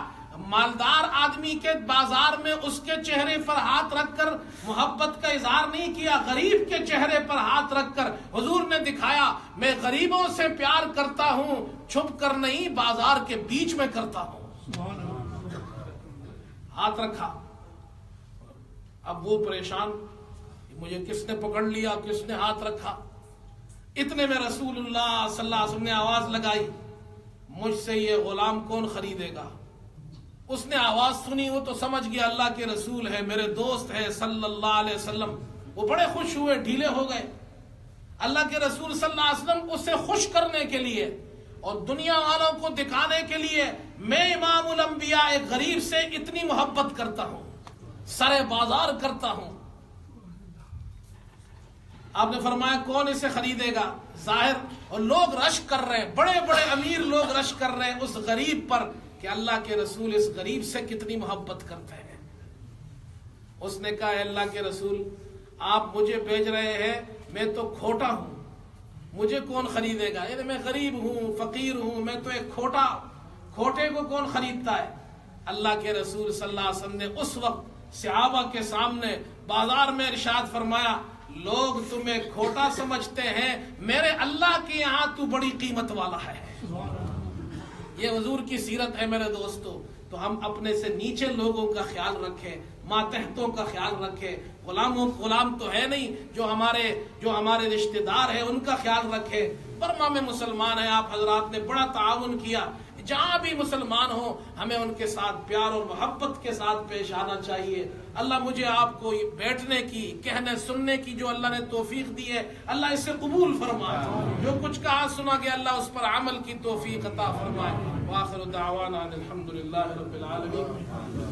مالدار آدمی کے بازار میں اس کے چہرے پر ہاتھ رکھ کر محبت کا اظہار نہیں کیا, غریب کے چہرے پر ہاتھ رکھ کر حضور نے دکھایا میں غریبوں سے پیار کرتا ہوں, چھپ کر نہیں بازار کے بیچ میں کرتا ہوں. ہاتھ رکھا. اب وہ پریشان, مجھے کس نے پکڑ لیا, کس نے ہاتھ رکھا. اتنے میں رسول اللہ صلی اللہ علیہ وسلم نے آواز لگائی, مجھ سے یہ غلام کون خریدے گا. اس نے آواز سنی, وہ تو سمجھ گیا اللہ کے رسول ہے, میرے دوست ہے صلی اللہ علیہ وسلم. وہ بڑے خوش ہوئے, ڈھیلے ہو گئے. اللہ کے رسول صلی اللہ علیہ وسلم اسے خوش کرنے کے لیے اور دنیا والوں کو دکھانے کے لیے میں امام الانبیاء ایک غریب سے اتنی محبت کرتا ہوں, سرے بازار کرتا ہوں. آپ نے فرمایا کون اسے خریدے گا. ظاہر اور لوگ رشک کر رہے ہیں, بڑے بڑے امیر لوگ رشک کر رہے ہیں اس غریب پر کہ اللہ کے رسول اس غریب سے کتنی محبت کرتے ہیں. اس نے کہا اے اللہ کے رسول, آپ مجھے بھیج رہے ہیں, میں تو کھوٹا ہوں, مجھے کون خریدے گا. میں غریب ہوں, فقیر ہوں, میں تو ایک کھوٹے کو کون خریدتا ہے. اللہ کے رسول صلی اللہ علیہ وسلم نے اس وقت صحابہ کے سامنے بازار میں ارشاد فرمایا, لوگ تمہیں کھوٹا سمجھتے ہیں, میرے اللہ کے یہاں تو بڑی قیمت والا ہے. یہ حضور کی سیرت ہے میرے دوستو. تو ہم اپنے سے نیچے لوگوں کا خیال رکھیں, ماتحتوں کا خیال رکھیں. غلام تو ہے نہیں, جو ہمارے رشتہ دار ہیں ان کا خیال رکھیں. برما میں مسلمان ہیں, آپ حضرات نے بڑا تعاون کیا. جہاں بھی مسلمان ہوں ہمیں ان کے ساتھ پیار اور محبت کے ساتھ پیش آنا چاہیے. اللہ مجھے آپ کو بیٹھنے کی, کہنے سننے کی جو اللہ نے توفیق دی ہے, اللہ اسے قبول فرمائے. جو کچھ کہا سنا گیا اللہ اس پر عمل کی توفیق عطا فرمائے. وآخر دعوانا الحمدللہ رب العالمین.